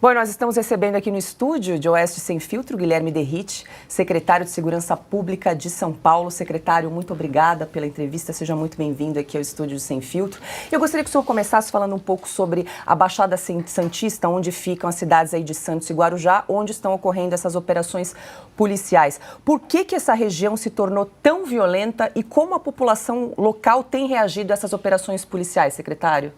Bom, nós estamos recebendo aqui no estúdio de Oeste Sem Filtro, Guilherme Derrite, secretário de Segurança Pública de São Paulo. Secretário, muito obrigada pela entrevista, seja muito bem-vindo aqui ao estúdio Sem Filtro. Eu gostaria que o senhor começasse falando um pouco sobre a Baixada Santista, onde ficam as cidades aí de Santos e Guarujá, onde estão ocorrendo essas operações policiais. Por que essa região se tornou tão violenta e como a população local tem reagido a essas operações policiais, secretário?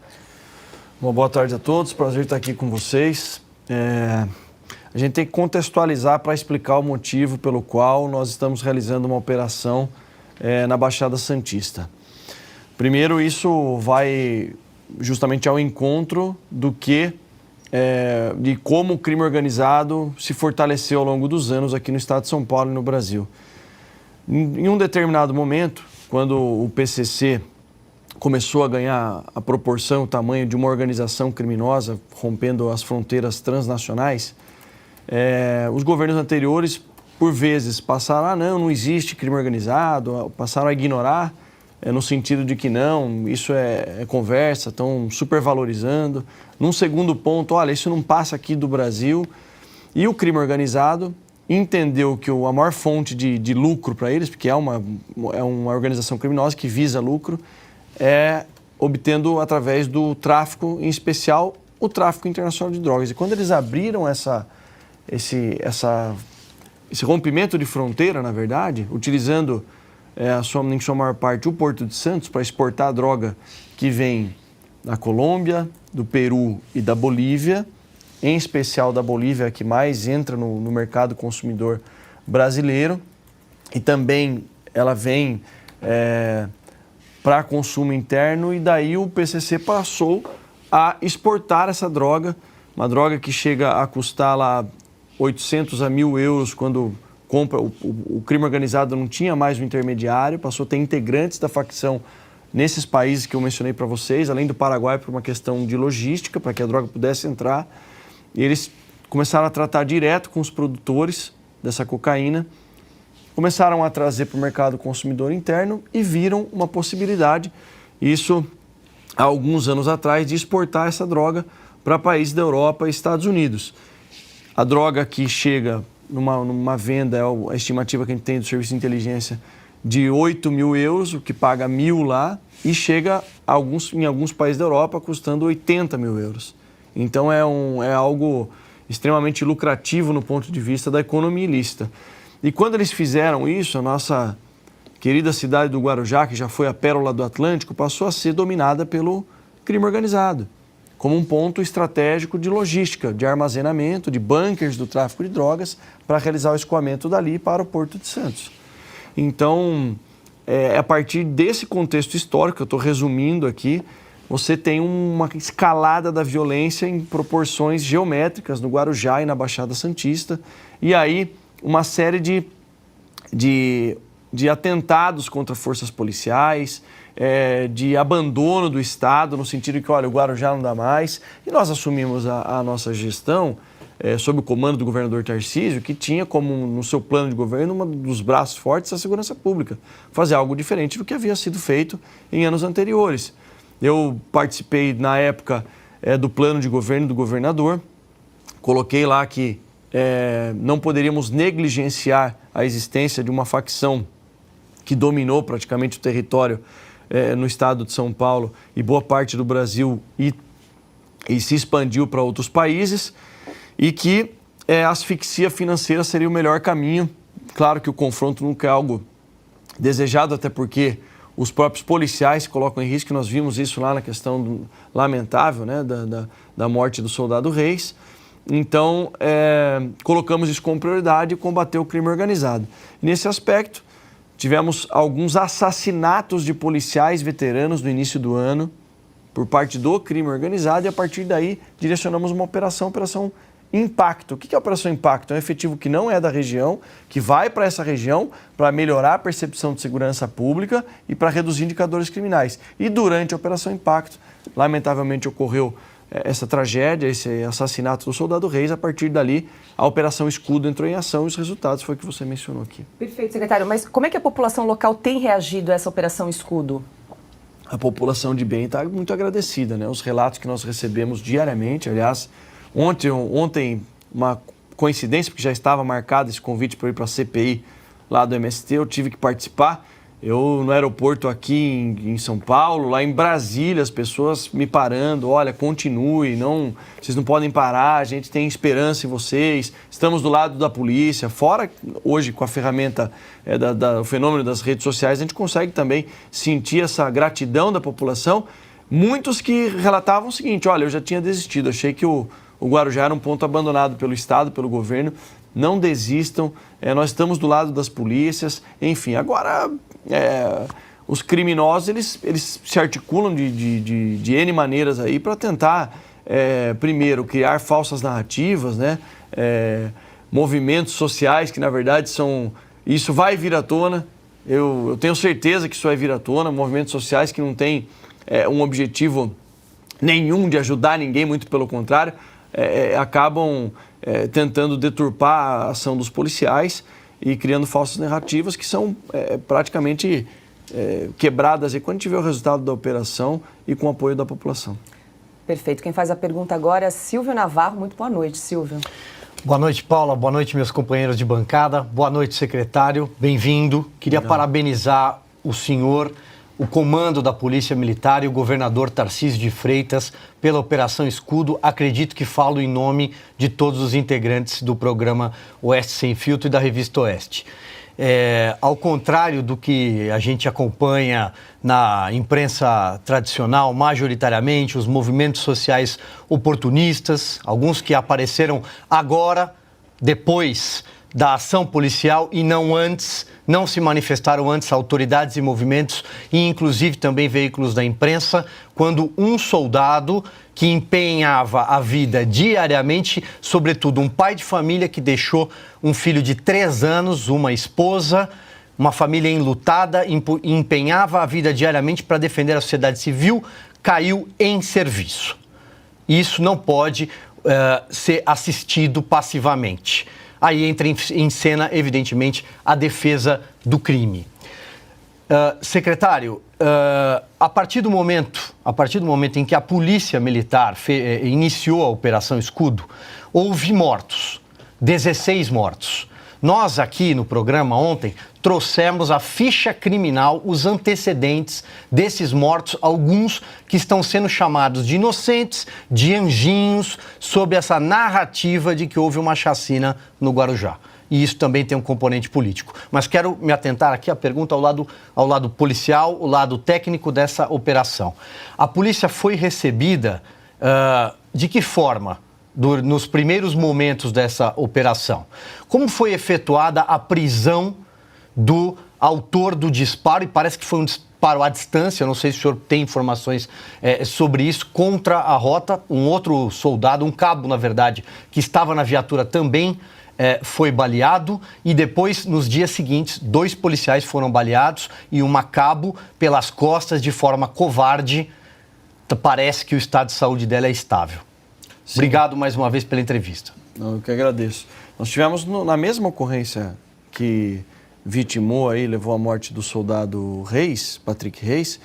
Uma boa tarde a todos, prazer estar aqui com vocês. A gente tem que contextualizar para explicar o motivo pelo qual nós estamos realizando uma operação na Baixada Santista. Primeiro, isso vai justamente ao encontro de como o crime organizado se fortaleceu ao longo dos anos aqui no estado de São Paulo e no Brasil. Em um determinado momento, quando o PCC começou a ganhar a proporção, o tamanho de uma organização criminosa, rompendo as fronteiras transnacionais, os governos anteriores, por vezes, passaram, não existe crime organizado, passaram a ignorar, no sentido de que não, isso é conversa, estão supervalorizando. Num segundo ponto, olha, isso não passa aqui do Brasil. E o crime organizado entendeu que a maior fonte de lucro para eles, porque é uma organização criminosa que visa lucro, obtendo através do tráfico, em especial o tráfico internacional de drogas. E quando eles abriram esse rompimento de fronteira, na verdade, utilizando em sua maior parte o Porto de Santos para exportar a droga que vem da Colômbia, do Peru e da Bolívia, em especial da Bolívia, que mais entra no mercado consumidor brasileiro, e também ela vem para consumo interno, e daí o PCC passou a exportar essa droga, uma droga que chega a custar lá 800 a 1.000 euros quando compra. O crime organizado não tinha mais um intermediário, passou a ter integrantes da facção nesses países que eu mencionei para vocês, além do Paraguai, por uma questão de logística, para que a droga pudesse entrar. E eles começaram a tratar direto com os produtores dessa cocaína, começaram a trazer para o mercado consumidor interno e viram uma possibilidade, isso há alguns anos atrás, de exportar essa droga para países da Europa e Estados Unidos. A droga que chega numa venda, a estimativa que a gente tem do Serviço de Inteligência, de 8.000 euros, o que paga 1.000 lá, e chega em alguns países da Europa custando 80.000 euros. Então é algo extremamente lucrativo no ponto de vista da economia ilícita. E quando eles fizeram isso, a nossa querida cidade do Guarujá, que já foi a pérola do Atlântico, passou a ser dominada pelo crime organizado, como um ponto estratégico de logística, de armazenamento, de bunkers do tráfico de drogas, para realizar o escoamento dali para o Porto de Santos. Então, a partir desse contexto histórico, que eu estou resumindo aqui, você tem uma escalada da violência em proporções geométricas no Guarujá e na Baixada Santista, e aí uma série de atentados contra forças policiais, de abandono do Estado, no sentido de que, olha, o Guarujá não dá mais. E nós assumimos a nossa gestão sob o comando do governador Tarcísio, que tinha como no seu plano de governo um dos braços fortes a segurança pública, fazer algo diferente do que havia sido feito em anos anteriores. Eu participei, na época, do plano de governo do governador, coloquei lá que não poderíamos negligenciar a existência de uma facção que dominou praticamente o território no estado de São Paulo e boa parte do Brasil e se expandiu para outros países, e que a asfixia financeira seria o melhor caminho. Claro que o confronto nunca é algo desejado, até porque os próprios policiais se colocam em risco. Nós vimos isso lá na questão lamentável, né, da morte do soldado Reis. Então, colocamos isso como prioridade e combater o crime organizado. Nesse aspecto, tivemos alguns assassinatos de policiais veteranos no início do ano por parte do crime organizado, e a partir daí direcionamos uma operação Impacto. O que é a Operação Impacto? É um efetivo que não é da região, que vai para essa região para melhorar a percepção de segurança pública e para reduzir indicadores criminais. E durante a Operação Impacto, lamentavelmente ocorreu essa tragédia, esse assassinato do soldado Reis. A partir dali, a Operação Escudo entrou em ação e os resultados foi o que você mencionou aqui. Perfeito, secretário. Mas como é que a população local tem reagido a essa Operação Escudo? A população de bem está muito agradecida, né? Os relatos que nós recebemos diariamente, aliás, Ontem, uma coincidência, porque já estava marcado esse convite para ir para a CPI lá do MST, eu tive que participar. Eu, no aeroporto aqui em São Paulo, lá em Brasília, as pessoas me parando, olha, continue, vocês não podem parar, a gente tem esperança em vocês, estamos do lado da polícia. Fora, hoje, com a ferramenta do fenômeno das redes sociais, a gente consegue também sentir essa gratidão da população. Muitos que relatavam o seguinte, olha, eu já tinha desistido, achei que o Guarujá era um ponto abandonado pelo Estado, pelo governo. Não desistam, nós estamos do lado das polícias, enfim. Agora, os criminosos, eles se articulam de N maneiras aí para tentar, primeiro, criar falsas narrativas, né? Movimentos sociais que, na verdade, isso vai vir à tona. Eu tenho certeza que isso vai vir à tona, movimentos sociais que não têm um objetivo nenhum de ajudar ninguém, muito pelo contrário, acabam tentando deturpar a ação dos policiais e criando falsas narrativas que são praticamente quebradas e quando a gente vê o resultado da operação e com o apoio da população. Perfeito. Quem faz a pergunta agora é Silvio Navarro. Muito boa noite, Silvio. Boa noite, Paula. Boa noite, meus companheiros de bancada. Boa noite, secretário. Bem-vindo. Queria parabenizar o senhor, o comando da Polícia Militar e o governador Tarcísio de Freitas pela Operação Escudo. Acredito que falo em nome de todos os integrantes do programa Oeste Sem Filtro e da Revista Oeste. Ao contrário do que a gente acompanha na imprensa tradicional, majoritariamente, os movimentos sociais oportunistas, alguns que apareceram agora, depois da ação policial e não antes, não se manifestaram antes autoridades e movimentos e inclusive também veículos da imprensa, quando um soldado que empenhava a vida diariamente, sobretudo um pai de família que deixou um filho de 3 anos, uma esposa, uma família enlutada, empenhava a vida diariamente para defender a sociedade civil, caiu em serviço. Isso não pode ser assistido passivamente. Aí entra em cena, evidentemente, a defesa do crime. Secretário, a partir do momento em que a Polícia Militar iniciou a Operação Escudo, houve mortos, 16 mortos. Nós aqui no programa ontem trouxemos a ficha criminal, os antecedentes desses mortos, alguns que estão sendo chamados de inocentes, de anjinhos, sob essa narrativa de que houve uma chacina no Guarujá. E isso também tem um componente político. Mas quero me atentar aqui à pergunta ao lado policial, o lado técnico dessa operação. A polícia foi recebida de que forma? Nos primeiros momentos dessa operação. Como foi efetuada a prisão do autor do disparo, e parece que foi um disparo à distância, não sei se o senhor tem informações sobre isso, contra a rota, um outro soldado, um cabo, na verdade, que estava na viatura também foi baleado, e depois, nos dias seguintes, 2 policiais foram baleados e uma cabo pelas costas de forma covarde. Parece que o estado de saúde dela é estável. Sim. Obrigado mais uma vez pela entrevista. Eu que agradeço. Nós tivemos na mesma ocorrência que vitimou aí, levou à morte do soldado Reis, Patrick Reis,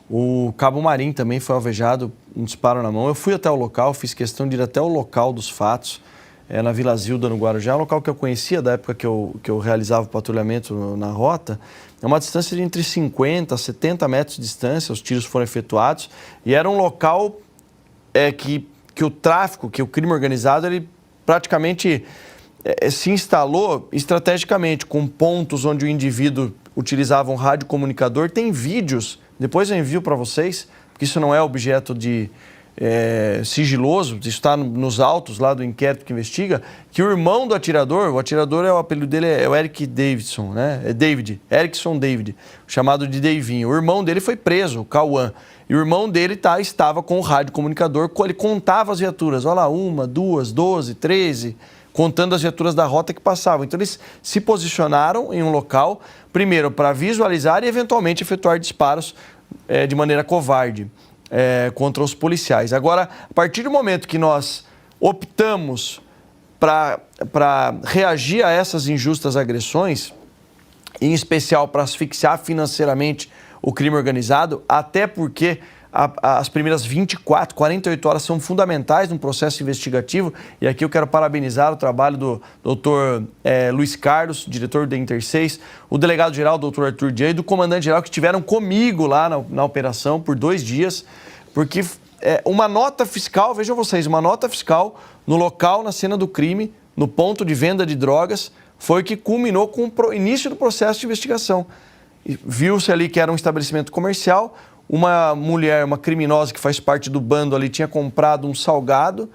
o Cabo Marim também foi alvejado, um disparo na mão. Eu fui até o local, fiz questão de ir até o local dos fatos, na Vila Zilda, no Guarujá, um local que eu conhecia da época que eu realizava o patrulhamento na rota. É uma distância de entre 50 a 70 metros de distância, os tiros foram efetuados, e era um local que o tráfico, que o crime organizado, ele praticamente se instalou estrategicamente, com pontos onde o indivíduo utilizava um radiocomunicador. Tem vídeos, depois eu envio para vocês, porque isso não é objeto de sigiloso, isso está nos autos lá do inquérito que investiga, que o irmão do atirador, o apelido dele é o Eric Davidson, né? É David, Erickson David, chamado de Davinho. O irmão dele foi preso, o Cauã. E o irmão dele estava com o radiocomunicador, ele contava as viaturas, olha lá, 1, 2, 12, 13, contando as viaturas da rota que passavam. Então eles se posicionaram em um local, primeiro para visualizar e eventualmente efetuar disparos de maneira covarde contra os policiais. Agora, a partir do momento que nós optamos para reagir a essas injustas agressões, em especial para asfixiar financeiramente o crime organizado, até porque as primeiras 24, 48 horas são fundamentais no processo investigativo. E aqui eu quero parabenizar o trabalho do doutor Luiz Carlos, diretor do Inter6, o delegado-geral, doutor Arthur Dias, e do comandante-geral, que estiveram comigo lá na operação por 2 dias, porque uma nota fiscal, vejam vocês, uma nota fiscal no local, na cena do crime, no ponto de venda de drogas, foi o que culminou com o início do processo de investigação. Viu-se ali que era um estabelecimento comercial, uma mulher, uma criminosa que faz parte do bando ali, tinha comprado um salgado,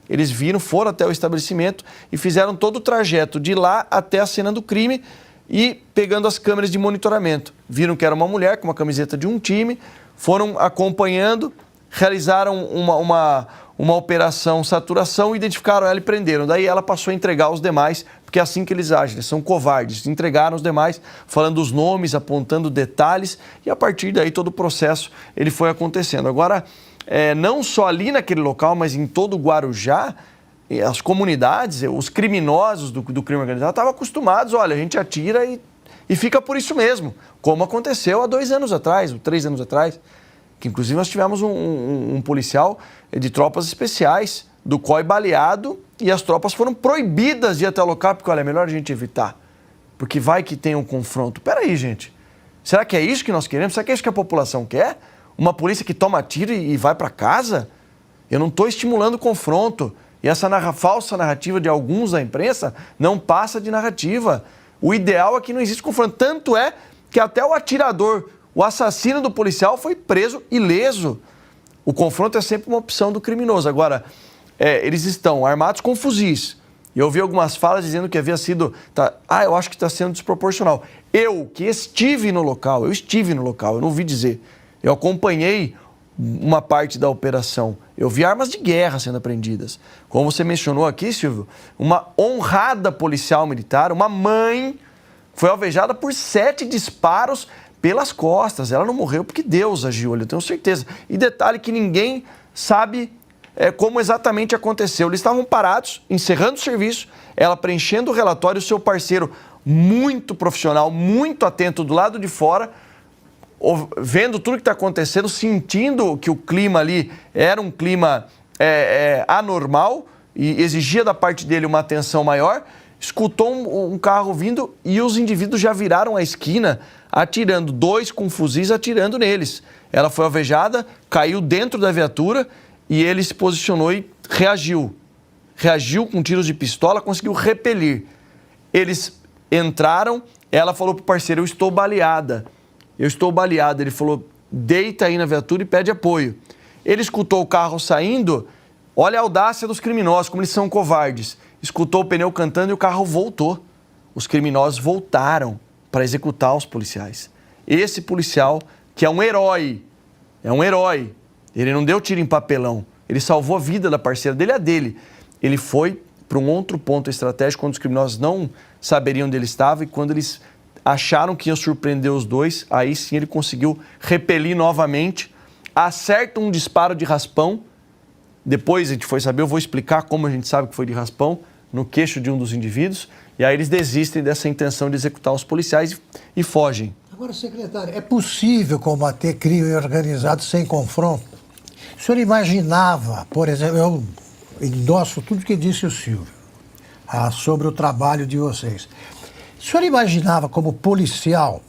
eles viram, foram até o estabelecimento e fizeram todo o trajeto de lá até a cena do crime e pegando as câmeras de monitoramento. Viram que era uma mulher com uma camiseta de um time, foram acompanhando, realizaram uma operação saturação, identificaram ela e prenderam. Daí ela passou a entregar os demais, porque é assim que eles agem, eles são covardes. Entregaram os demais, falando os nomes, apontando detalhes, e a partir daí todo o processo ele foi acontecendo. Agora, não só ali naquele local, mas em todo o Guarujá, as comunidades, os criminosos do crime organizado estavam acostumados, olha, a gente atira e fica por isso mesmo, como aconteceu há 2 anos atrás, ou 3 anos atrás, que inclusive nós tivemos um policial de tropas especiais do COI baleado e as tropas foram proibidas de ir até o local, porque olha, é melhor a gente evitar, porque vai que tem um confronto. Peraí, gente, será que é isso que nós queremos? Será que é isso que a população quer? Uma polícia que toma tiro e vai para casa? Eu não estou estimulando o confronto. E essa falsa narrativa de alguns da imprensa não passa de narrativa. O ideal é que não existe confronto. Tanto é que até o atirador, o assassino do policial foi preso ileso. O confronto é sempre uma opção do criminoso. Agora, eles estão armados com fuzis. E eu ouvi algumas falas dizendo que havia sido... eu acho que está sendo desproporcional. Eu, que estive no local, eu não ouvi dizer. Eu acompanhei uma parte da operação. Eu vi armas de guerra sendo apreendidas. Como você mencionou aqui, Silvio, uma honrada policial militar, uma mãe, foi alvejada por 7 disparos pelas costas. Ela não morreu porque Deus agiu, eu tenho certeza. E detalhe que ninguém sabe como exatamente aconteceu. Eles estavam parados, encerrando o serviço, ela preenchendo o relatório, o seu parceiro muito profissional, muito atento do lado de fora, vendo tudo que está acontecendo, sentindo que o clima ali era um clima anormal e exigia da parte dele uma atenção maior, escutou um carro vindo e os indivíduos já viraram a esquina, atirando, 2 com fuzis atirando neles. Ela foi alvejada, caiu dentro da viatura e ele se posicionou e reagiu. Reagiu com tiros de pistola, conseguiu repelir. Eles entraram, ela falou para o parceiro, eu estou baleada. Ele falou, deita aí na viatura e pede apoio. Ele escutou o carro saindo, olha a audácia dos criminosos, como eles são covardes. Escutou o pneu cantando e o carro voltou. Os criminosos voltaram para executar os policiais. Esse policial, que é um herói, ele não deu tiro em papelão, ele salvou a vida da parceira dele, a dele. Ele foi para um outro ponto estratégico, quando os criminosos não saberiam onde ele estava e quando eles acharam que ia surpreender os dois, aí sim ele conseguiu repelir novamente, acerta um disparo de raspão, depois a gente foi saber, eu vou explicar como a gente sabe que foi de raspão, no queixo de um dos indivíduos, e aí eles desistem dessa intenção de executar os policiais e fogem. Agora, secretário, é possível combater crime organizado sem confronto? O senhor imaginava, por exemplo, eu endosso tudo que disse o Silvio sobre o trabalho de vocês. O senhor imaginava como policial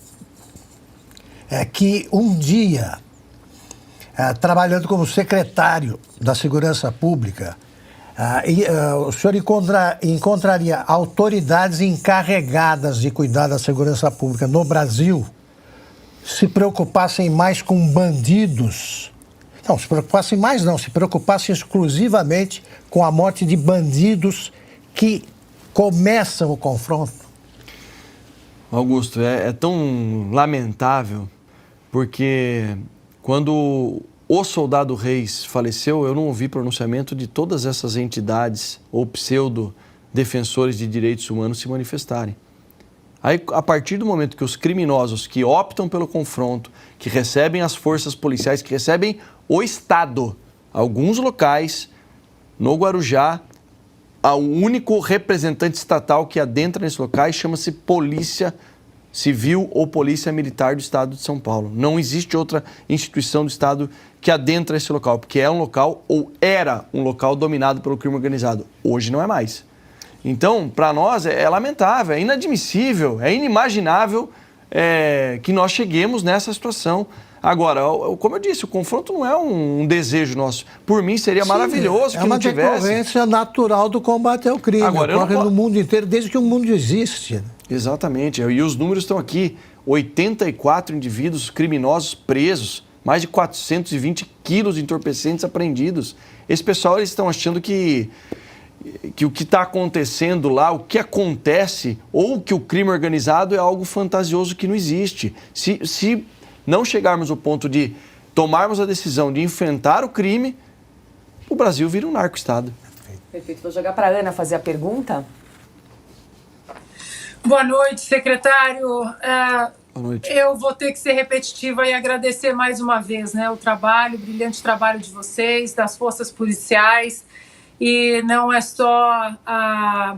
que um dia, trabalhando como secretário da Segurança Pública, o senhor encontraria autoridades encarregadas de cuidar da segurança pública no Brasil se preocupassem mais com bandidos? Não, se preocupassem mais não, se preocupassem exclusivamente com a morte de bandidos que começam o confronto? Augusto, é tão lamentável, porque quando o soldado Reis faleceu, eu não ouvi pronunciamento de todas essas entidades ou pseudo-defensores de direitos humanos se manifestarem. Aí, a partir do momento que os criminosos que optam pelo confronto, que recebem as forças policiais, que recebem o Estado, alguns locais, no Guarujá, o único representante estatal que adentra nesses locais chama-se Polícia Civil ou Polícia Militar do Estado de São Paulo. Não existe outra instituição do Estado que adentra esse local, porque é um local, ou era um local dominado pelo crime organizado. Hoje não é mais. Então, para nós, é lamentável, é inadmissível, é inimaginável que nós cheguemos nessa situação. Agora, como eu disse, o confronto não é um desejo nosso. Por mim, seria maravilhoso que não tivesse. É uma decorrência natural do combate ao crime. Agora, ocorre no mundo inteiro, desde que o mundo existe. Exatamente. E os números estão aqui. 84 indivíduos criminosos presos, mais de 420 quilos de entorpecentes apreendidos. Esse pessoal, eles estão achando que o que está acontecendo lá, o que acontece, ou que o crime organizado é algo fantasioso que não existe. Se não chegarmos ao ponto de tomarmos a decisão de enfrentar o crime, o Brasil vira um narco-estado. Perfeito. Vou jogar para a Ana fazer a pergunta. Boa noite, secretário. Boa noite. Eu vou ter que ser repetitiva e agradecer mais uma vez, né, o brilhante trabalho de vocês, das forças policiais. E não é só a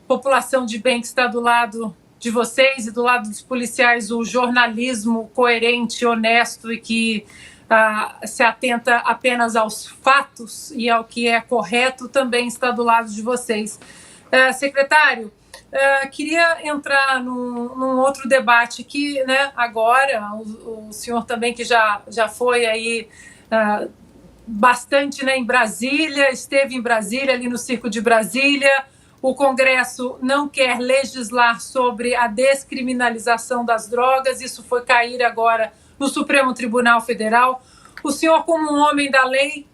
população de bem que está do lado de vocês e do lado dos policiais, o jornalismo coerente, honesto e que se atenta apenas aos fatos e ao que é correto também está do lado de vocês. Secretário, queria entrar num outro debate aqui, né, agora, o senhor também que já foi aí bastante, né, em Brasília, esteve em Brasília, ali no Circo de Brasília. O Congresso não quer legislar sobre a descriminalização das drogas, isso foi cair agora no Supremo Tribunal Federal. O senhor, como um homem da lei,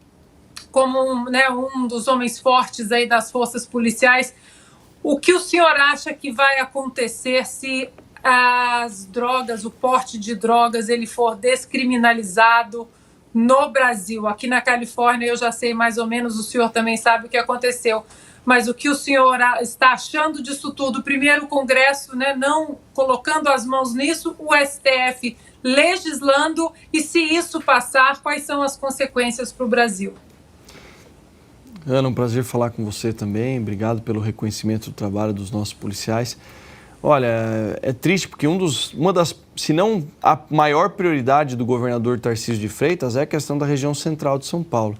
como um dos homens fortes aí das forças policiais, o que o senhor acha que vai acontecer se as drogas, o porte de drogas, ele for descriminalizado no Brasil? Aqui na Califórnia eu já sei mais ou menos, o senhor também sabe o que aconteceu. Mas o que o senhor está achando disso tudo? Primeiro, o Congresso, né, não colocando as mãos nisso, o STF legislando, e se isso passar, quais são as consequências para o Brasil? Ana, um prazer falar com você também. Obrigado pelo reconhecimento do trabalho dos nossos policiais. Olha, é triste porque uma das, se não a maior prioridade do governador Tarcísio de Freitas é a questão da região central de São Paulo.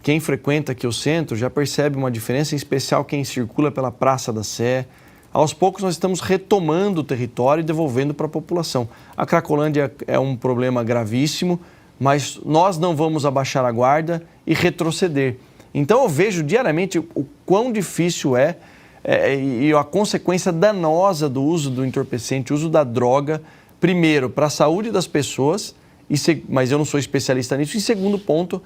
Quem frequenta aqui o centro já percebe uma diferença, em especial quem circula pela Praça da Sé. Aos poucos nós estamos retomando o território e devolvendo para a população. A Cracolândia é um problema gravíssimo, mas nós não vamos abaixar a guarda e retroceder. Então eu vejo diariamente o quão difícil e a consequência danosa do uso do entorpecente, o uso da droga, primeiro, para a saúde das pessoas, mas eu não sou especialista nisso, e segundo ponto,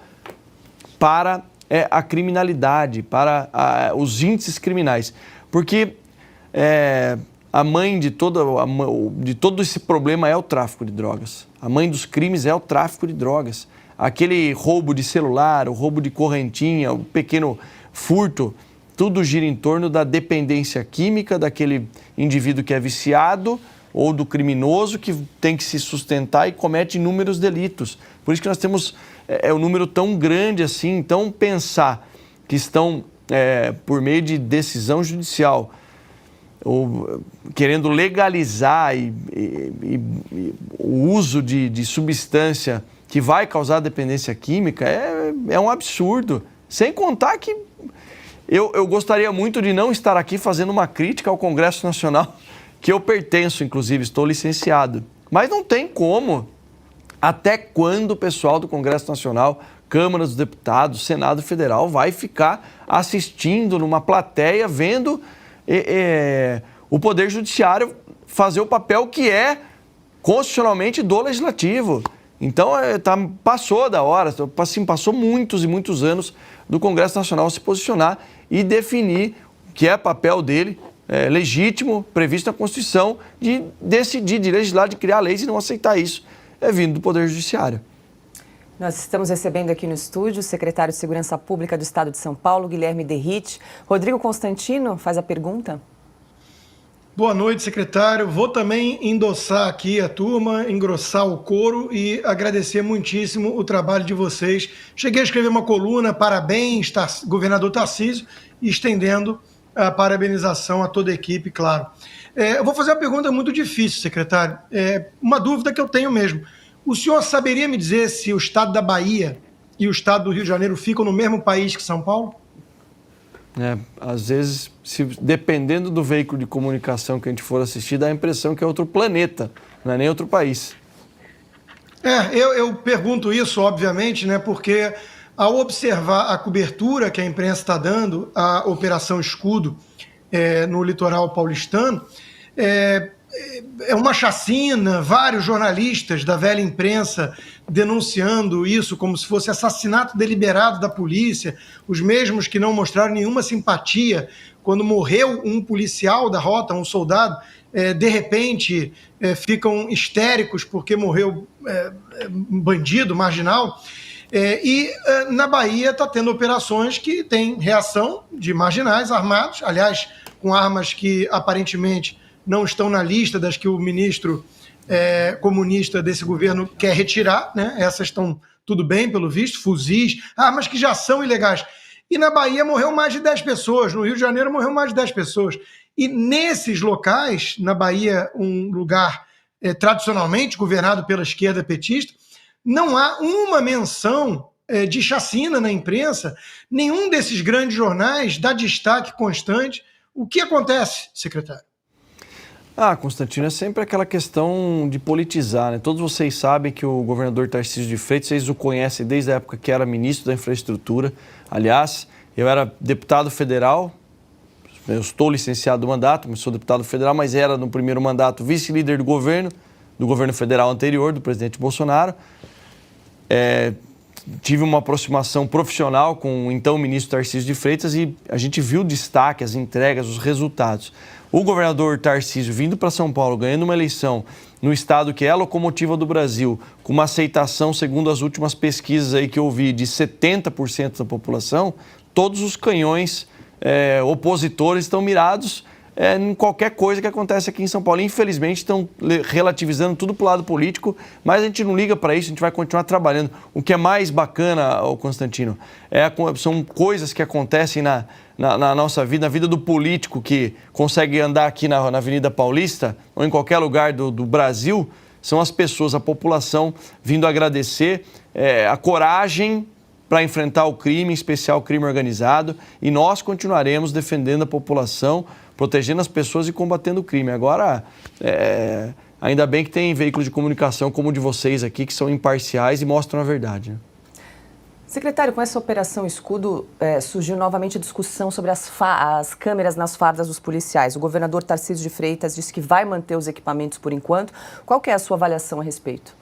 para a criminalidade, para os índices criminais. Porque a mãe de todo esse problema é o tráfico de drogas. A mãe dos crimes é o tráfico de drogas. Aquele roubo de celular, o roubo de correntinha, o pequeno furto, tudo gira em torno da dependência química daquele indivíduo que é viciado ou do criminoso que tem que se sustentar e comete inúmeros delitos. Por isso que nós temos um número tão grande assim. Então, pensar que estão, por meio de decisão judicial, ou querendo legalizar o uso de substância que vai causar dependência química é um absurdo. Sem contar que eu gostaria muito de não estar aqui fazendo uma crítica ao Congresso Nacional, que eu pertenço, inclusive, estou licenciado. Mas não tem como. Até quando o pessoal do Congresso Nacional, Câmara dos Deputados, Senado Federal vai ficar assistindo numa plateia, vendo o Poder Judiciário fazer o papel que é constitucionalmente do Legislativo? Então, passou da hora, assim, passou muitos e muitos anos do Congresso Nacional se posicionar e definir o que é papel dele, legítimo, previsto na Constituição, de decidir, de legislar, de criar leis e não aceitar isso, vindo do Poder Judiciário. Nós estamos recebendo aqui no estúdio o secretário de Segurança Pública do Estado de São Paulo, Guilherme Derrite. Rodrigo Constantino faz a pergunta. Boa noite, secretário. Vou também endossar aqui a turma, engrossar o coro e agradecer muitíssimo o trabalho de vocês. Cheguei a escrever uma coluna, parabéns, governador Tarcísio, estendendo parabenização a toda a equipe, claro. Eu vou fazer uma pergunta muito difícil, secretário. Uma dúvida que eu tenho mesmo. O senhor saberia me dizer se o estado da Bahia e o estado do Rio de Janeiro ficam no mesmo país que São Paulo? Às vezes, dependendo do veículo de comunicação que a gente for assistir, dá a impressão que é outro planeta, não é nem outro país. Eu pergunto isso, obviamente, né, porque ao observar a cobertura que a imprensa está dando à Operação Escudo no litoral paulistano, é uma chacina, vários jornalistas da velha imprensa denunciando isso como se fosse assassinato deliberado da polícia, os mesmos que não mostraram nenhuma simpatia quando morreu um policial da rota, um soldado, de repente ficam histéricos porque morreu um bandido, marginal. Na Bahia está tendo operações que têm reação de marginais armados, aliás, com armas que aparentemente não estão na lista das que o ministro comunista desse governo quer retirar, né? Essas estão tudo bem, pelo visto, fuzis, armas que já são ilegais. E na Bahia morreu mais de 10 pessoas, no Rio de Janeiro morreu mais de 10 pessoas. E nesses locais, na Bahia, um lugar tradicionalmente governado pela esquerda petista, não há uma menção de chacina na imprensa, nenhum desses grandes jornais dá destaque constante. O que acontece, secretário? Constantino, é sempre aquela questão de politizar, né? Todos vocês sabem que o governador Tarcísio de Freitas, vocês o conhecem desde a época que era ministro da Infraestrutura. Aliás, eu era deputado federal, eu estou licenciado do mandato, mas sou deputado federal, mas era no primeiro mandato vice-líder do governo federal anterior, do presidente Bolsonaro. Tive uma aproximação profissional com o então ministro Tarcísio de Freitas e a gente viu o destaque, as entregas, os resultados. O governador Tarcísio vindo para São Paulo, ganhando uma eleição no estado que é a locomotiva do Brasil, com uma aceitação, segundo as últimas pesquisas aí que eu vi, de 70% da população, todos os canhões opositores estão mirados em qualquer coisa que acontece aqui em São Paulo. Infelizmente, estão relativizando tudo para o lado político, mas a gente não liga para isso, a gente vai continuar trabalhando. O que é mais bacana, Constantino, são coisas que acontecem na nossa vida, na vida do político que consegue andar aqui na Avenida Paulista ou em qualquer lugar do Brasil, são as pessoas, a população vindo agradecer a coragem para enfrentar o crime, em especial o crime organizado, e nós continuaremos defendendo a população, protegendo as pessoas e combatendo o crime. Agora, ainda bem que tem veículos de comunicação como o de vocês aqui, que são imparciais e mostram a verdade, né? Secretário, com essa Operação Escudo, surgiu novamente a discussão sobre as câmeras nas fardas dos policiais. O governador Tarcísio de Freitas disse que vai manter os equipamentos por enquanto. Qual que é a sua avaliação a respeito?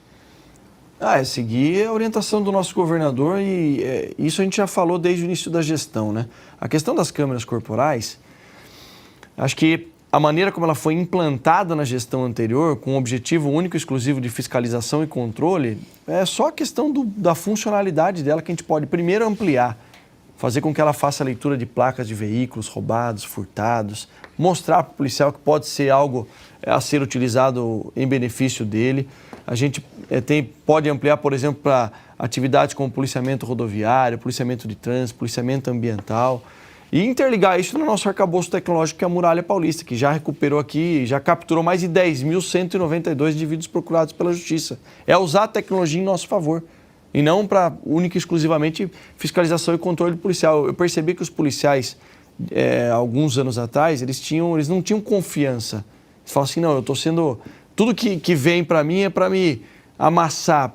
É seguir a orientação do nosso governador e isso a gente já falou desde o início da gestão, né? A questão das câmeras corporais, acho que a maneira como ela foi implantada na gestão anterior, com o objetivo único e exclusivo de fiscalização e controle, é só a questão da funcionalidade dela que a gente pode primeiro ampliar, fazer com que ela faça a leitura de placas de veículos roubados, furtados, mostrar para o policial que pode ser algo a ser utilizado em benefício dele. A gente pode ampliar, por exemplo, para atividades como policiamento rodoviário, policiamento de trânsito, policiamento ambiental e interligar isso no nosso arcabouço tecnológico, que é a Muralha Paulista, que já recuperou aqui, já capturou mais de 10.192 indivíduos procurados pela Justiça. É usar a tecnologia em nosso favor e não para única e exclusivamente fiscalização e controle policial. Eu percebi que os policiais, alguns anos atrás, eles não tinham confiança. Eles falam assim, não, eu estou sendo... Tudo que vem para mim é para me amassar,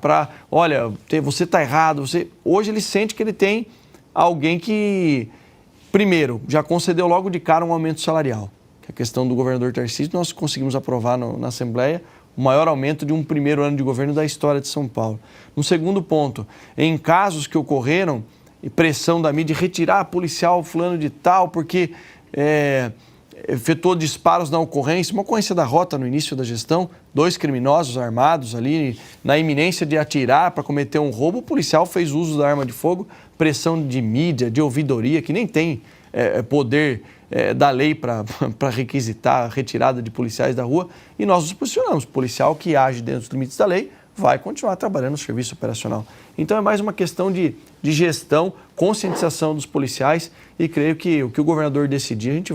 olha, você está errado. Hoje ele sente que ele tem alguém que, primeiro, já concedeu logo de cara um aumento salarial. Que é a questão do governador Tarcísio, nós conseguimos aprovar na Assembleia o maior aumento de um primeiro ano de governo da história de São Paulo. No segundo ponto, em casos que ocorreram, pressão da mídia, retirar policial fulano de tal, porque... efetuou disparos na ocorrência, uma ocorrência da rota no início da gestão, 2 criminosos armados ali, na iminência de atirar para cometer um roubo, o policial fez uso da arma de fogo, pressão de mídia, de ouvidoria, que nem tem poder da lei para requisitar a retirada de policiais da rua, e nós nos posicionamos. O policial que age dentro dos limites da lei vai continuar trabalhando no serviço operacional. Então é mais uma questão de gestão, conscientização dos policiais e creio que o que o governador decidir, a gente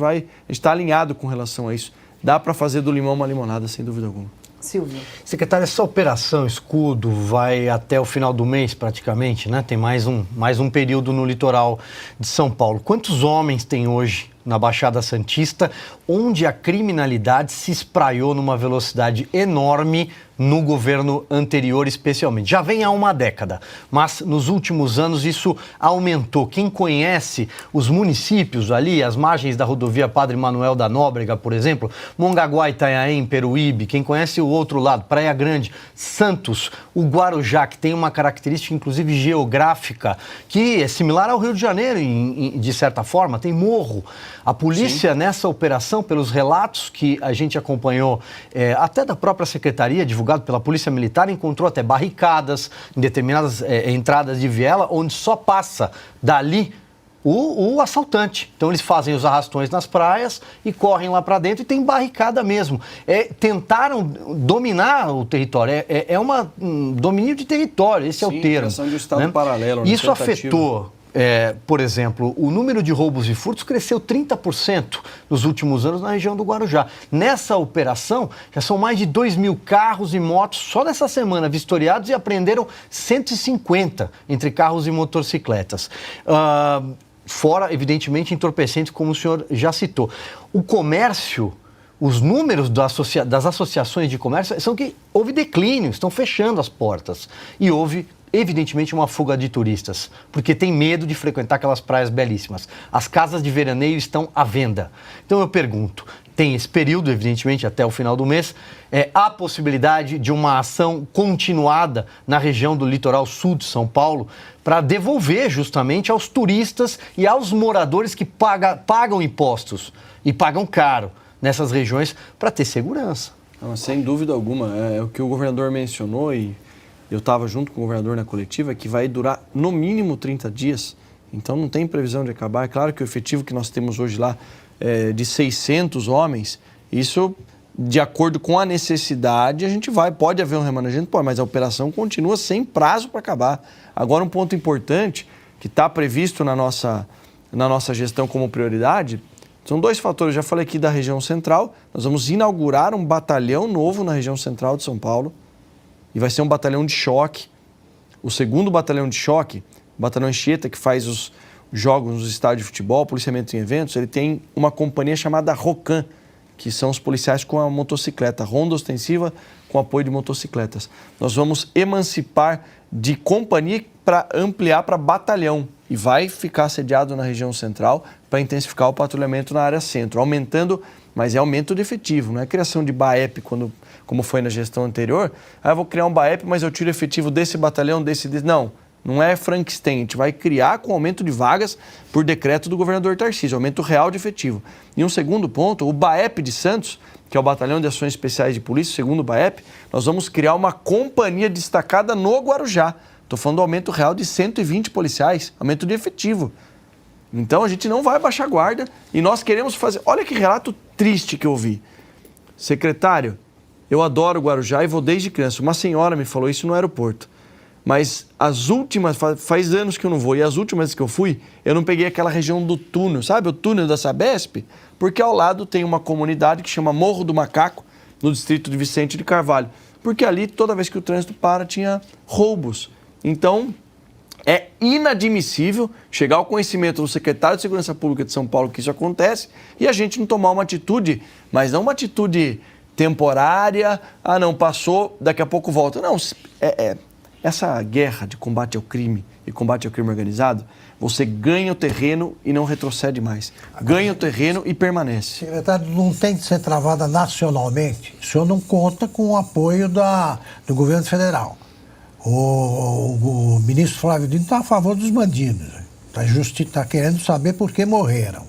está alinhado com relação a isso. Dá para fazer do limão uma limonada, sem dúvida alguma. Silvio. Secretário, essa operação Escudo vai até o final do mês praticamente, né? Tem mais um período no litoral de São Paulo. Quantos homens tem hoje na Baixada Santista, onde a criminalidade se espraiou numa velocidade enorme no governo anterior, especialmente? Já vem há uma década, mas nos últimos anos isso aumentou. Quem conhece os municípios ali, as margens da rodovia Padre Manuel da Nóbrega, por exemplo, Mongaguá, Itanhaém, Peruíbe, quem conhece o outro lado, Praia Grande, Santos, o Guarujá, que tem uma característica, inclusive, geográfica, que é similar ao Rio de Janeiro, de certa forma, tem morro. A polícia, nessa operação, pelos relatos que a gente acompanhou, até da própria secretaria, divulgado pela Polícia Militar, encontrou até barricadas em determinadas entradas de viela, onde só passa dali o assaltante. Então, eles fazem os arrastões nas praias e correm lá para dentro e tem barricada mesmo. Tentaram dominar o território. Um domínio de território, esse é o termo. Criação de um estado paralelo. Isso afetou... por exemplo, o número de roubos e furtos cresceu 30% nos últimos anos na região do Guarujá. Nessa operação, já são mais de 2.000 carros e motos só nessa semana vistoriados e apreenderam 150 entre carros e motocicletas. Fora, evidentemente, entorpecentes, como o senhor já citou. O comércio... Os números das associações de comércio são que houve declínio, estão fechando as portas. E houve, evidentemente, uma fuga de turistas, porque tem medo de frequentar aquelas praias belíssimas. As casas de veraneio estão à venda. Então eu pergunto, tem esse período, evidentemente, até o final do mês, há possibilidade de uma ação continuada na região do litoral sul de São Paulo para devolver justamente aos turistas e aos moradores que pagam impostos e pagam caro nessas regiões para ter segurança. Não, sem dúvida alguma. É o que o governador mencionou e eu estava junto com o governador na coletiva, que vai durar no mínimo 30 dias. Então não tem previsão de acabar. É claro que o efetivo que nós temos hoje lá é de 600 homens, isso de acordo com a necessidade, a gente pode haver um remanejamento, mas a operação continua sem prazo para acabar. Agora um ponto importante que está previsto na nossa gestão como prioridade, são dois fatores. Eu já falei aqui da região central. Nós vamos inaugurar um batalhão novo na região central de São Paulo. E vai ser um batalhão de choque. O segundo batalhão de choque, o batalhão Anchieta, que faz os jogos nos estádios de futebol, policiamento em eventos, ele tem uma companhia chamada ROCAM, que são os policiais com a motocicleta, ronda ostensiva com apoio de motocicletas. Nós vamos emancipar de companhia para ampliar para batalhão. E vai ficar sediado na região central para intensificar o patrulhamento na área centro, aumentando, mas é aumento de efetivo, não é criação de BAEP, como foi na gestão anterior. Eu vou criar um BAEP, mas eu tiro efetivo desse batalhão, desse. Não é Frankenstein, a gente vai criar com aumento de vagas por decreto do governador Tarcísio, aumento real de efetivo. E um segundo ponto, o BAEP de Santos, que é o Batalhão de Ações Especiais de Polícia, segundo o BAEP, nós vamos criar uma companhia destacada no Guarujá. Estou falando do aumento real de 120 policiais, aumento de efetivo. Então a gente não vai baixar a guarda e nós queremos fazer... Olha que relato triste que eu vi. Secretário, eu adoro o Guarujá e vou desde criança. Uma senhora me falou isso no aeroporto. Mas as últimas... Faz anos que eu não vou. E as últimas que eu fui, eu não peguei aquela região do túnel. Sabe o túnel da Sabesp? Porque ao lado tem uma comunidade que chama Morro do Macaco, no distrito de Vicente de Carvalho. Porque ali, toda vez que o trânsito para, tinha roubos. Então, é inadmissível chegar ao conhecimento do secretário de Segurança Pública de São Paulo que isso acontece e a gente não tomar uma atitude, mas não uma atitude temporária, não passou, daqui a pouco volta. Não, essa guerra de combate ao crime e combate ao crime organizado, você ganha o terreno e não retrocede mais. Ganha o terreno e permanece. Secretário, não tem de ser travada nacionalmente. O senhor não conta com o apoio do governo federal. O ministro Flávio Dino está a favor dos bandidos. Está querendo saber por que morreram.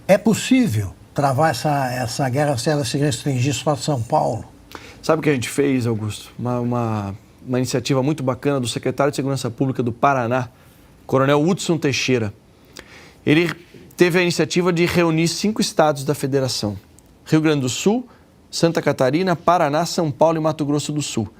É possível travar essa guerra se ela se restringir só a São Paulo? Sabe o que a gente fez, Augusto? Uma iniciativa muito bacana do secretário de Segurança Pública do Paraná, Coronel Hudson Teixeira. Ele teve a iniciativa de reunir 5 estados da federação. Rio Grande do Sul, Santa Catarina, Paraná, São Paulo e Mato Grosso do Sul.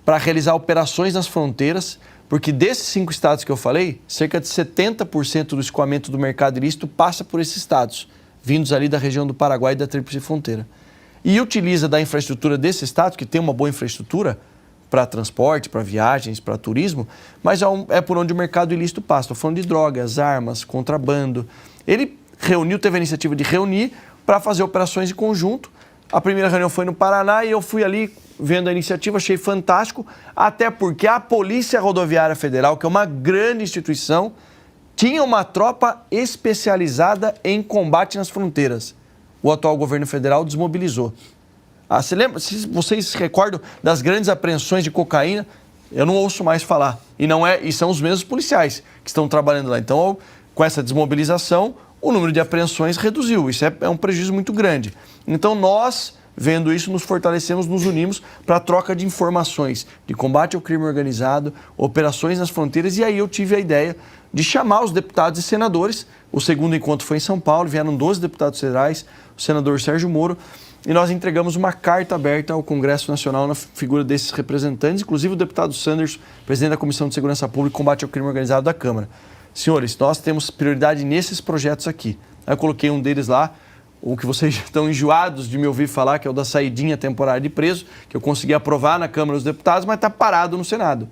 para realizar operações nas fronteiras, porque desses 5 estados que eu falei, cerca de 70% do escoamento do mercado ilícito passa por esses estados, vindos ali da região do Paraguai e da Tríplice Fronteira. E utiliza da infraestrutura desses estados, que tem uma boa infraestrutura para transporte, para viagens, para turismo, mas é por onde o mercado ilícito passa. Estou falando de drogas, armas, contrabando. Ele teve a iniciativa de reunir para fazer operações em conjunto. A primeira reunião foi no Paraná e eu fui ali vendo a iniciativa, achei fantástico, até porque a Polícia Rodoviária Federal, que é uma grande instituição, tinha uma tropa especializada em combate nas fronteiras. O atual governo federal desmobilizou. Se vocês se recordam das grandes apreensões de cocaína, eu não ouço mais falar. E são os mesmos policiais que estão trabalhando lá. Então, com essa desmobilização, o número de apreensões reduziu. Isso é um prejuízo muito grande. Então, nós, vendo isso, nos fortalecemos, nos unimos para a troca de informações de combate ao crime organizado, operações nas fronteiras. E aí eu tive a ideia de chamar os deputados e senadores. O segundo encontro foi em São Paulo, vieram 12 deputados federais, o senador Sérgio Moro, e nós entregamos uma carta aberta ao Congresso Nacional na figura desses representantes, inclusive o deputado Sanders, presidente da Comissão de Segurança Pública e Combate ao Crime Organizado da Câmara. Senhores, nós temos prioridade nesses projetos aqui. Aí eu coloquei um deles lá, o que vocês já estão enjoados de me ouvir falar, que é o da saidinha temporária de preso, que eu consegui aprovar na Câmara dos Deputados, mas está parado no Senado.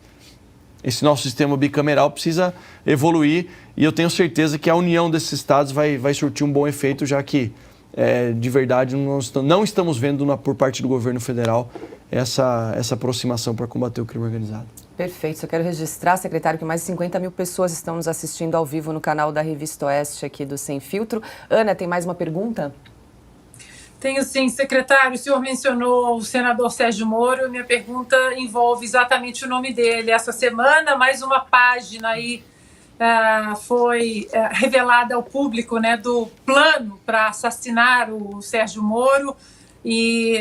Esse nosso sistema bicameral precisa evoluir e eu tenho certeza que a união desses estados vai surtir um bom efeito, já que, de verdade, não estamos vendo por parte do governo federal essa aproximação para combater o crime organizado. Perfeito. Só quero registrar, secretário, que mais de 50 mil pessoas estão nos assistindo ao vivo no canal da Revista Oeste aqui do Sem Filtro. Ana, tem mais uma pergunta? Tenho sim, secretário. O senhor mencionou o senador Sérgio Moro. Minha pergunta envolve exatamente o nome dele. Essa semana, mais uma página aí foi revelada ao público, né, do plano para assassinar o Sérgio Moro. E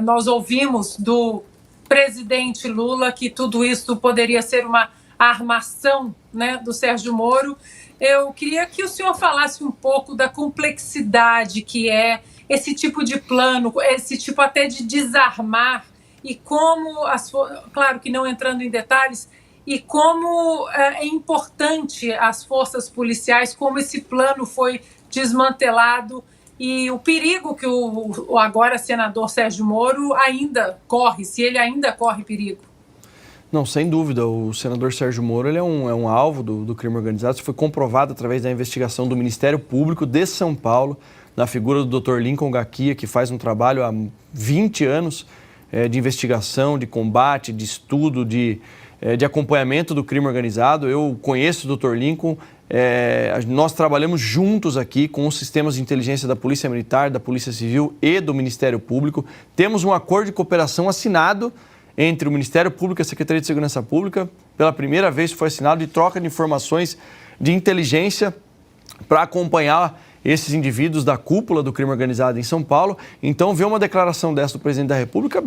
nós ouvimos do presidente Lula que tudo isso poderia ser uma armação, né, do Sérgio Moro. Eu queria que o senhor falasse um pouco da complexidade que é esse tipo de plano, esse tipo até de desarmar, e como, claro que não entrando em detalhes, e como é importante as forças policiais, como esse plano foi desmantelado e o perigo que o agora senador Sérgio Moro ainda corre, se ele ainda corre perigo. Não, sem dúvida. O senador Sérgio Moro ele é um alvo do crime organizado. Isso foi comprovado através da investigação do Ministério Público de São Paulo, na figura do Dr. Lincoln Gaquia, que faz um trabalho há 20 anos de investigação, de combate, de estudo, de acompanhamento do crime organizado. Eu conheço o Dr. Lincoln, nós trabalhamos juntos aqui com os sistemas de inteligência da Polícia Militar, da Polícia Civil e do Ministério Público. Temos um acordo de cooperação assinado entre o Ministério Público e a Secretaria de Segurança Pública. Pela primeira vez foi assinado, de troca de informações de inteligência para acompanhar esses indivíduos da cúpula do crime organizado em São Paulo. Então, ver uma declaração dessa do presidente da República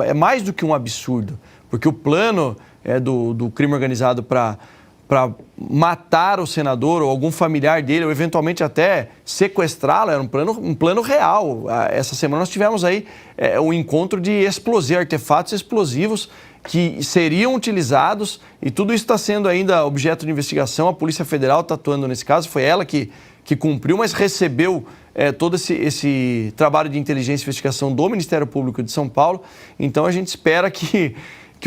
é mais do que um absurdo, porque o plano do crime organizado para matar o senador ou algum familiar dele, ou eventualmente até sequestrá-lo, era um plano real. Essa semana nós tivemos aí um encontro de artefatos explosivos que seriam utilizados, e tudo isso está sendo ainda objeto de investigação. A Polícia Federal está atuando nesse caso, foi ela que cumpriu, mas recebeu todo esse trabalho de inteligência e investigação do Ministério Público de São Paulo. Então a gente espera que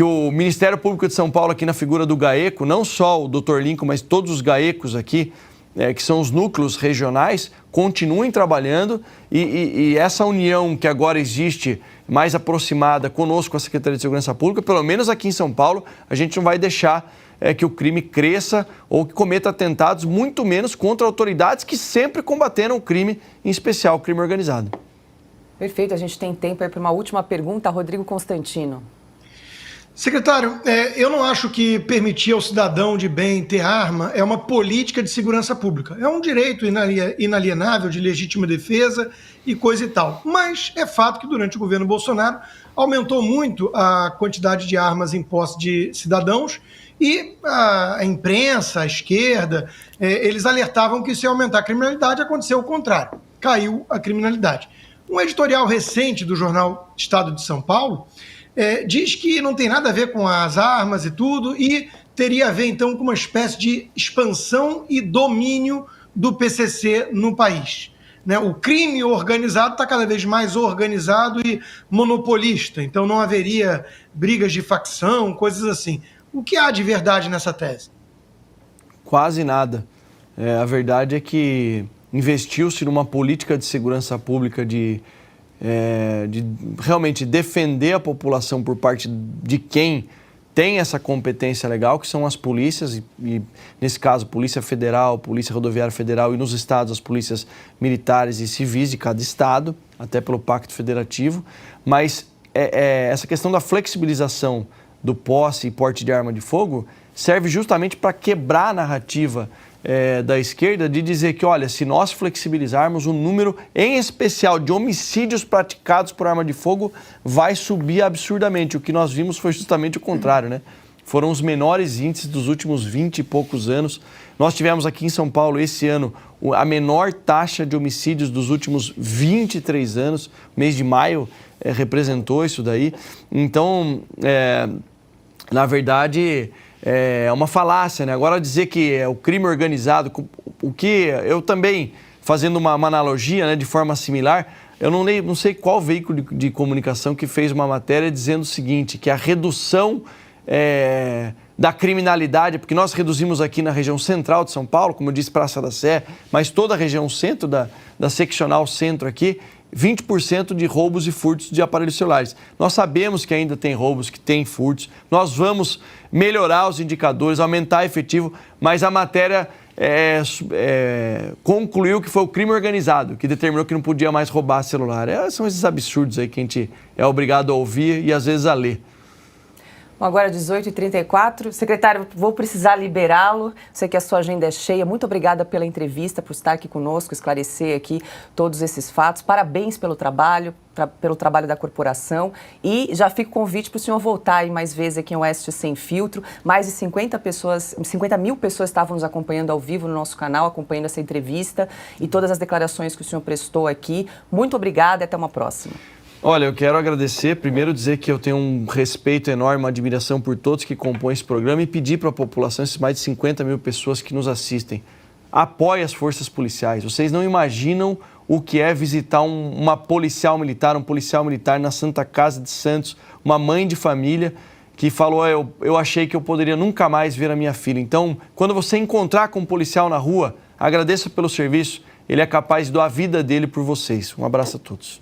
o Ministério Público de São Paulo, aqui na figura do GAECO, não só o Dr. Lincoln, mas todos os GAECOs aqui, que são os núcleos regionais, continuem trabalhando e essa união que agora existe, mais aproximada conosco, com a Secretaria de Segurança Pública, pelo menos aqui em São Paulo, a gente não vai deixar que o crime cresça ou que cometa atentados, muito menos contra autoridades que sempre combateram o crime, em especial o crime organizado. Perfeito, a gente tem tempo aí para uma última pergunta. Rodrigo Constantino. Secretário, eu não acho que permitir ao cidadão de bem ter arma é uma política de segurança pública. É um direito inalienável de legítima defesa e coisa e tal. Mas é fato que durante o governo Bolsonaro aumentou muito a quantidade de armas em posse de cidadãos e a imprensa, a esquerda, eles alertavam que se aumentar a criminalidade, aconteceu o contrário. Caiu a criminalidade. Um editorial recente do jornal Estado de São Paulo diz que não tem nada a ver com as armas e tudo, e teria a ver, então, com uma espécie de expansão e domínio do PCC no país. Né? O crime organizado está cada vez mais organizado e monopolista, então não haveria brigas de facção, coisas assim. O que há de verdade nessa tese? Quase nada. A verdade é que investiu-se numa política de segurança pública de realmente defender a população por parte de quem tem essa competência legal, que são as polícias, e nesse caso, Polícia Federal, Polícia Rodoviária Federal, e nos estados, as polícias militares e civis de cada estado, até pelo Pacto Federativo. Mas essa questão da flexibilização do posse e porte de arma de fogo serve justamente para quebrar a narrativa da esquerda de dizer que, olha, se nós flexibilizarmos, o número, em especial, de homicídios praticados por arma de fogo vai subir absurdamente. O que nós vimos foi justamente o contrário, né? Foram os menores índices dos últimos 20 e poucos anos. Nós tivemos aqui em São Paulo, esse ano, a menor taxa de homicídios dos últimos 23 anos. O mês de maio representou isso daí. Então, na verdade, é uma falácia, né? Agora dizer que é o crime organizado, o que eu também, fazendo uma analogia, né, de forma similar, eu não sei qual veículo de comunicação que fez uma matéria dizendo o seguinte, que a redução da criminalidade, porque nós reduzimos aqui na região central de São Paulo, como eu disse, Praça da Sé, mas toda a região centro, da seccional centro aqui, 20% de roubos e furtos de aparelhos celulares. Nós sabemos que ainda tem roubos, que tem furtos, nós vamos melhorar os indicadores, aumentar efetivo, mas a matéria concluiu que foi o crime organizado que determinou que não podia mais roubar celular. São esses absurdos aí que a gente é obrigado a ouvir e às vezes a ler. Bom, agora 18h34. Secretário, vou precisar liberá-lo. Sei que a sua agenda é cheia. Muito obrigada pela entrevista, por estar aqui conosco, esclarecer aqui todos esses fatos. Parabéns pelo trabalho da corporação. E já fica o convite para o senhor voltar aí mais vezes aqui em Oeste Sem Filtro. Mais de 50 mil pessoas estavam nos acompanhando ao vivo no nosso canal, acompanhando essa entrevista e todas as declarações que o senhor prestou aqui. Muito obrigada e até uma próxima. Olha, eu quero agradecer, primeiro dizer que eu tenho um respeito enorme, uma admiração por todos que compõem esse programa e pedir para a população, esses mais de 50 mil pessoas que nos assistem, apoie as forças policiais. Vocês não imaginam o que é visitar um policial militar na Santa Casa de Santos, uma mãe de família que falou, eu achei que eu poderia nunca mais ver a minha filha. Então, quando você encontrar com um policial na rua, agradeça pelo serviço, ele é capaz de doar a vida dele por vocês. Um abraço a todos.